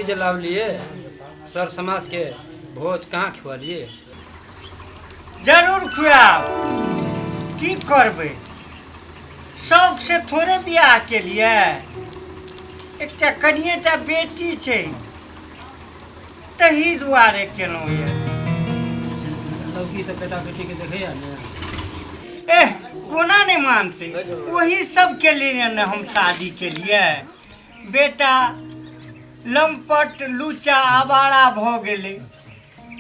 चीज लाभ लिए सर समाज के भोज कहाँ खुआ लिए? जरूर खुआब, की करबे, शौक से थोड़े बियाह के लिए। एक कनिएटा बेटी छे तही दुआरे केलहुँ ये। लड़की तो बेटा बेटी के देखे ने। एह, कोना नहीं मानते, वही सब के लिए न हम शादी के लिए। बेटा लंपट लूचा आवारा भ गेले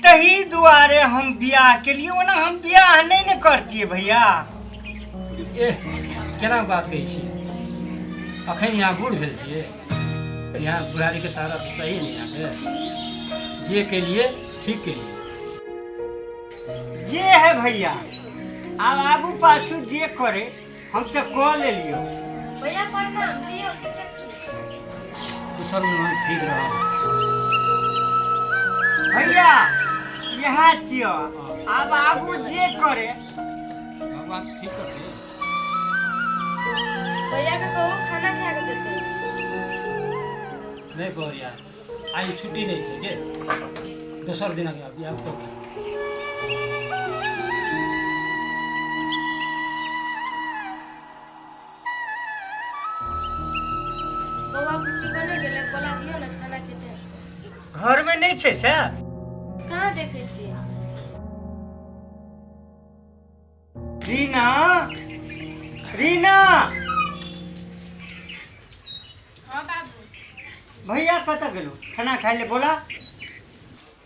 तही दुआरे हम बियाह के लिए, ओना हम बियाह नहीं न करतिए भैया। एह, केना बात कहै छी? अखन यहाँ बूढ़ भेल छियै, यहाँ बुढ़ारी के सहारा तो चाहिए नहीं यहाँ पे। जे के लिए ठीक के लिए जे है भैया, अब आगू पाछू जे करे हम तो कह ले लियो। भैया प्रणाम, लियो कुशल में ठीक रहा भैया। यहाँ छियो, अब आगू जे करे भगवान ठीक करते हैं। भैया के कहो खाना खा के जेते। नहीं कहो यार, आज छुट्टी नहीं छे के दोसर दिन के अब तो बउआ पूछी कोने गेले, बोला दियो ना खाना खेते। घर में नहीं छे से? कहाँ देखे छी? रीना, रीना, हाँ बाबू। भैया कत गेलू? खाना खाए ले बोला।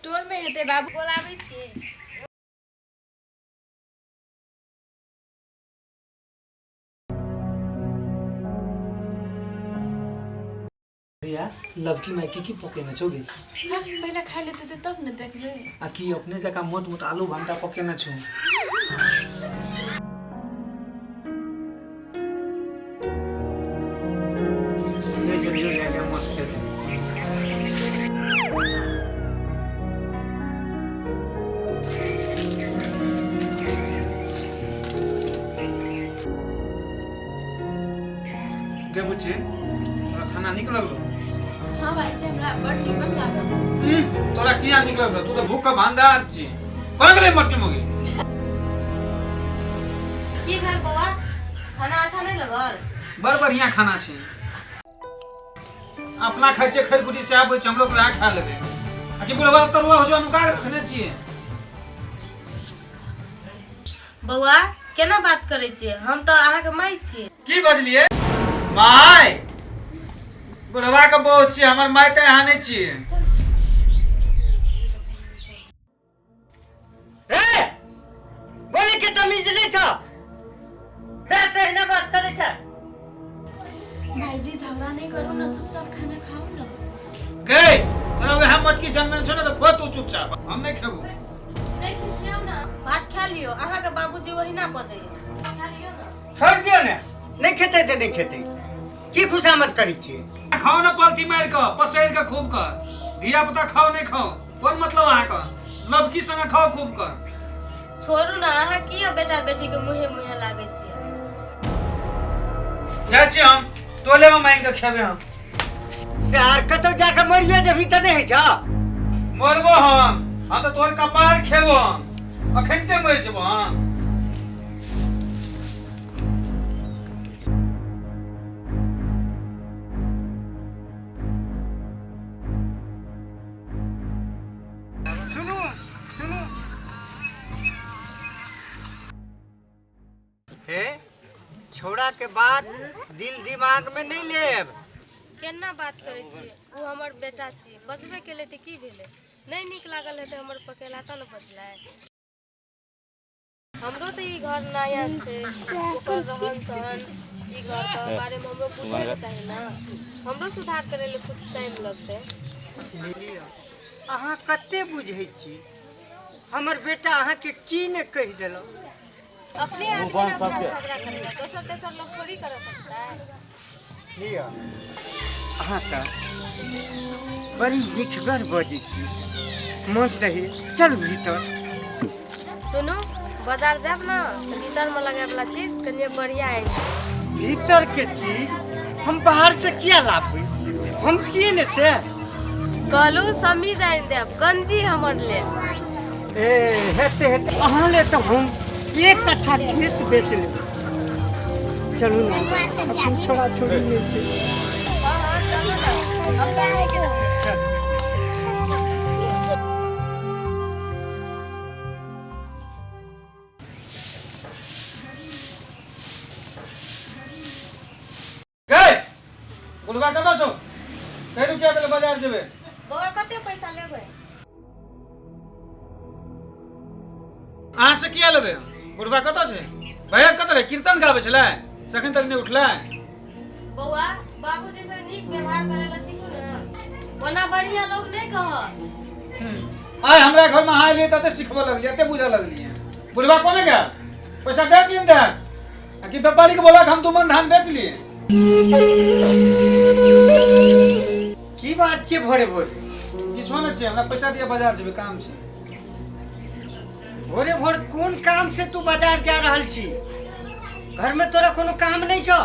टोल में हेते बाबू, बोलाबै छी। भैया लवकी माइकी की पकेने छौ गे? हम पहले खा लेते थे तब न देखबे। आ की अपने जगह मोट मोट आलू भंटा पकेने छौ? ये जल्दी लेके मत खेले। गे बुच्ची, तोरा खाना निक लगलो? हाँ भाई जी, हमरा बड़ निमन लागल। तोरा किया निक लगलो? तू तो भूख का भंडार छी। कोन गेले मटकी मोगी? की घर बउआ, खाना अच्छा नहीं लगल? बड़ बढ़िया खाना छै। अपना खाइ छै खरकुटी से आबै छै, हम लोग वएह खा लेबै। आ कि बुढ़वा तरुआ हो जो नुका के रखने छियै। बउआ केना बात करे छियै? हम तो अहाँ के माई छियै। की बजलिए? माय बुढ़वा के बहुत छियै, हमर माय त यहाँ नहीं छियै। ए, बोले के तमीज नहीं छ? मैं सही ना बात करे छ। भाई जी झगड़ा नहीं करो ना, चुपचाप खाना खाओ ना। गए तोरा वएह मटकी जन्मे छ ना, तो खो तू चुपचाप, हम नहीं खेबो। नहीं खिसियाओ ना, भात खा लियो। अहाँ के बाबूजी वही ना पचैया, खा लियो ना। छोड़ दियो ने, नहीं खेते ते नहीं खेते। की खुशामद करी छिए? खाओ ना पलथी मार के, पसैर के खूब कर। धिया पुता खाओ नहीं खाओ, कोन मतलब अहाँ का? लवकी संगे खाओ खूब कर। छोड़ू ना, अहाँ किया बेटा बेटी के मुहे मुहे लागे छियै। जा छी हम टोले में मांग के खेबे हम। शहर कतो जाके मरिए जभी त नहीं छ। मरबो हम तो तोर कपार खेबो हम। अखनते मर जेबो हम। सुनो सुनो, हे छोड़ा के बात दिल दिमाग में नहीं लेब। केना बात करे छियै? वो हमर बेटा छी, बचबे के ले त की भेले? नहीं निक लागल है तो हमर पकेला त न बचलै। हमरो तो ई घर नया छे, ऊपर रहन सहन, ई घर के बारे में हमरो पूछे के चाही ना। हमरो सुधार करे ले कुछ टाइम लगते। लिलिया, अहाँ कते बुझै छी? हमर बेटा अहाँ के की ने कहि देलो? अपने आदमी ना अपना झगड़ा करे छै, दोसर तेसर लोग थोड़ी कर सकता है। लिया, अहाँ का बड़ी मिठगर बजै छी। मन दही, चल भीतर। सुनो, बाजार जाब ना तो भीतर में लगे वाला चीज कनिए बढ़िया है। भीतर के चीज हम बाहर से किया लाबै? हम छिए ने से। कहलू समी जान देब गंजी हमर ले। ए हेते हेते अहाँ ले तो हम 1 कट्ठा खेत बेच ले। चलू ना अपन छोड़ा छोड़ी नहीं छै। हां चलो ना अब काहे के गए बुढ़वा कतऽ छौ? कहि रुपया देले बाजार जेबै। बौआ कते पैसा लेबै? अहाँ से किया लेबै? बुढ़वा कतऽ छै? भैया कतऽ रे? कीर्तन गाबै छलै, सखन तक नहि उठलै। बौआ बाबूजी से नीक व्यवहार करैला सीखू ना, ओना बढ़िया लोग नहीं कहत। आइ हमरा घर में अहाँ एलियै तते सिखबऽ लगलियै, एते बुझऽ लगलियै। बुढ़वा कोने गेल? पैसा दे दिन दे आ कि व्यापारी के बोला हम 2 मन धान बेच लिए। की बात छै भोरे भोरे? किछो नहि छै, हमरा पैसा दिया बाजार जेबै, काम छै। भोरे भोर कोन काम से तू बाजार जा रहल छी? घर में तोरा कोनो काम नहीं छौ?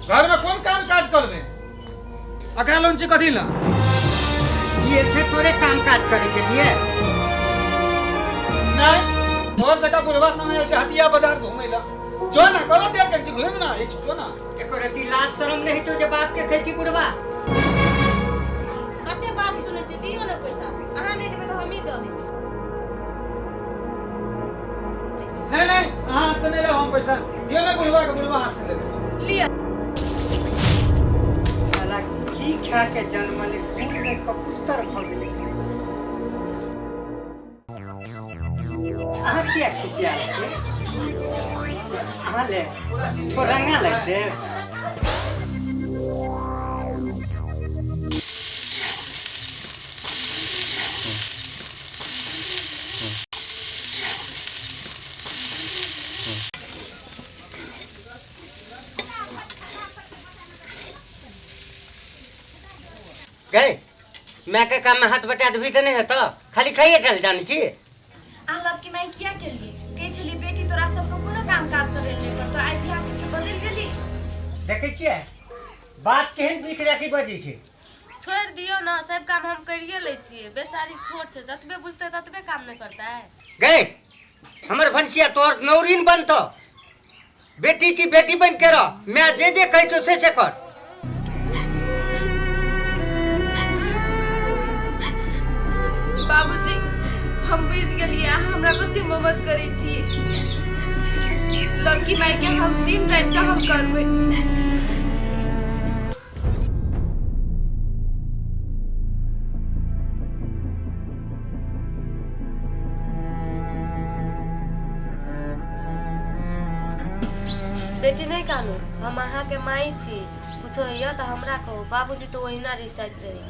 घर में कोन काम काज करबे? अकरा लोन छी कथी ला? ये थे तोरे काम काज करे के लिए? नहीं मोर जगह बुढ़वा संग आयल छै हटिया बाजार घुमै ला। जो ना करो देर के छी घुम ना, ए छो ना। एको रति लाज शरम नहीं छौ जे बाप के कहै छी बुढ़वा? कते बात सुनै छी, दियो ना पैसा। अहाँ नहीं देबै तो हम ही दऽ देब। नहीं हाथ से नहीं ले हम पैसा दियो ना बुढ़वा के, बुढ़वा हाथ से ले लिया। साला की खा के जन्मले खून में कबूतर भ गेलै। अहाँ किया खिसियाल छी? अहाँ ले तो रंगा लग दे। गए मैं के काम में हाथ बटा देबी त नहीं है तो खाली खाइए चल जानी छी। आलब की मैं किया के लिए कहे छली बेटी तोरा सबको कोनो काम काज करे नहीं पड़तो, आई बियाह के तो बदल गेली। देखे छिए बात केहन बिखरा के बजी छी। छोड़ दियो ना, सब काम हम करिए ले छिए। बेचारी छोट छै, जतबे बुझते ततबे काम नहीं करता है। गए हमर भंसिया तोर नौरीन बनतो। बेटी छी बेटी बन के रह, मैं जे जे कहै छौ से कर। बाबूजी हम बुझ गेलिए, अहाँ हमरा कते मदद करै छी। लड़की माई के हम दिन रात काम करबै। बेटी नहीं कानू, हम अहाँ के माई छी। कुछो होइए तो हमरा कहो, बाबूजी तो ओहिना रिसाइत रही।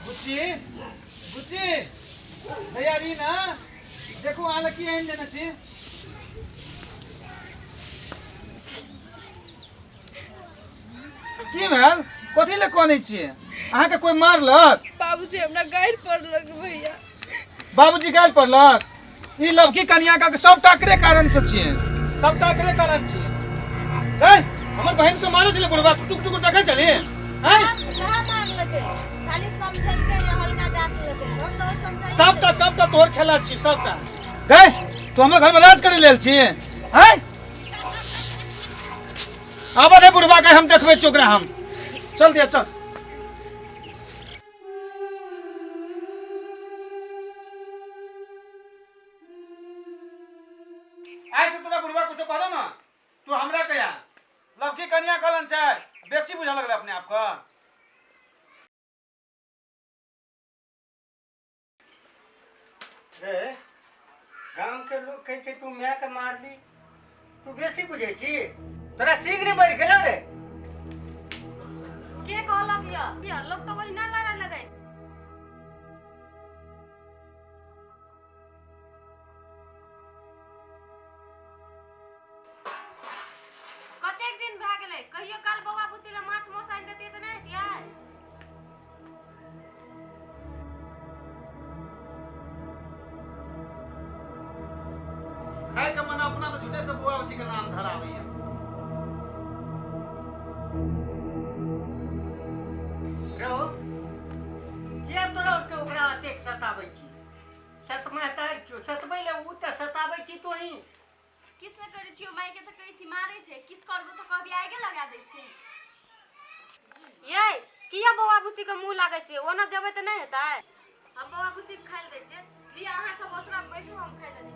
बुच्ची बुच्ची भैया री ना देखो अहाँ लग की एहन देने छी। की भेल? कथी ले कोनै छियै? अहाँ के कोई मारलक? बाबूजी हमरा गाइर पड़लक भैया। बाबूजी गाल पड़लक? ई लवकी कन्या का सब टाकरे कारण से छियै, सब टाकरे कारण छियै। गए हमर बहन के मारे छले बुढ़वा, टुक टुक देखे छली हैं? कहाँ मार लगे, खाली समझलके या हल्का जात लगे। हम तो और समझाई सबटा तोहर खेला छी सबटा। गए तू हमर घर में राज करे लेल छी हैं? आबा रे बुढ़वा के हम देखबे चोकरा हम। चल दिया चल। ऐसे तोरा बुढ़वा कुछ कहलो ना, तू हमरा कया लवकी कन्या कहलन छै, बेसी बुझा लगले अपने आप को। रे गांव के लोग कहै छै तू मैं के मार दी, तू बेसी बुझै छी। तोरा सीख नहीं बढ़ गेलो रे। के कहलक या लोग तो ओहिना लड़ा लगे। कतेक दिन भए गेलै, कहियो काल बौआ बुच्ची ले माछ मौस आनि देतियै तऽ नहि हेतियै। खाए के मन अपना तो झूठे से बुआ उची के नाम धरावे है। रहो ये तोरा के ओकरा अतेक सताबै छी सतमा तार छो सतबै ले उ त सताबै छी तोही किस न करे छियो माई के त कहै छी मारै छै किछ करबो त कहबी आगे लगा दै छी। ये किया बौआ बुच्ची के मुंह लागै छै ओना जेबै त नहीं हेतै हम बौआ बुच्ची के खाइ दै छै लिया अहाँ सब ओसरा में बैठू हम खाइ दै छी।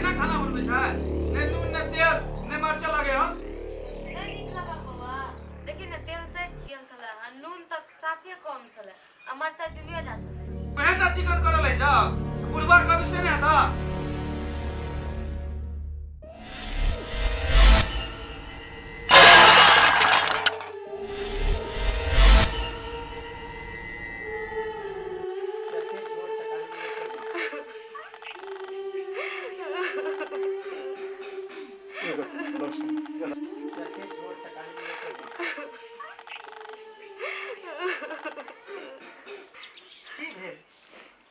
एना खाना बनबै छै ने नून ने तेल ने मरचा लागे हो। नहीं नीक लागल बौआ देखी ने तेल सट गेल छले आ नून तक साफे कम छले आ मरचाई दुइएटा छले। बेटा चिकन करल है जा बुढ़वा कभी से नहीं था।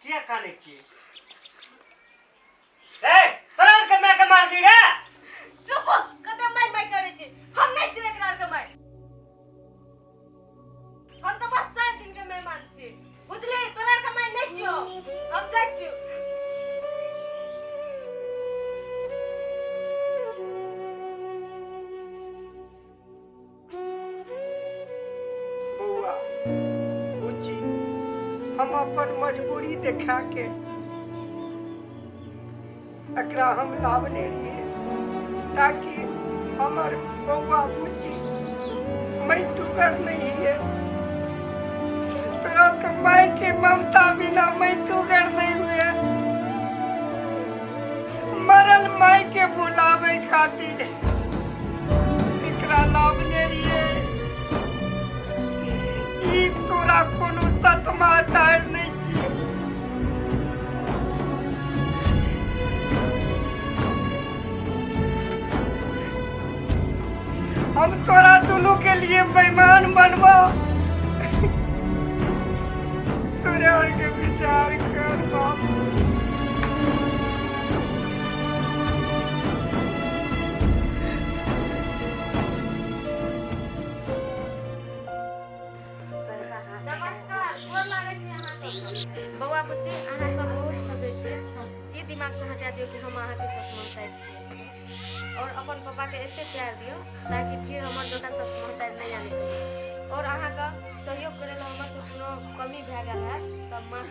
किया काने छी ए तोरा के मैं के मार दी रे चुप कते माई माई करे छी हम नहीं छी एकरा के माई हम तो बस 4 दिन के मेहमान छी बुझली तोरा के माई नहीं छियो हम जाई छी। बौआ बुच्ची हम अपन मजबूरी देखा के एकरा हम लावने रहिए ताकि हमर बौआ बुच्ची मैटुगर नहीं है तोरा के माई के ममता बिना मैटुगर नहीं हुए मरल माई के बुलावे खातिर एकरा लावने रहिए। ई तोरा कोनो सतमा तार नहीं छी हम तोरा दोनों के लिए बेईमान बनवा तोरे और के विचार कर बाप। नमस्कार गोर लागै छी अहाँ सब बौआ बुच्ची अहाँ सब बहुत खोजै छी ई दिमाग से हटा दियो कि हम अहाँ के साथ मोहताज छी और अपन पापा के एते प्यार दियो ताकि फिर हमर बेटा सब मोहताज नहीं आने के और अहाँ का सहयोग करे ला हमर से कोनो कमी भए गेल है तब माफ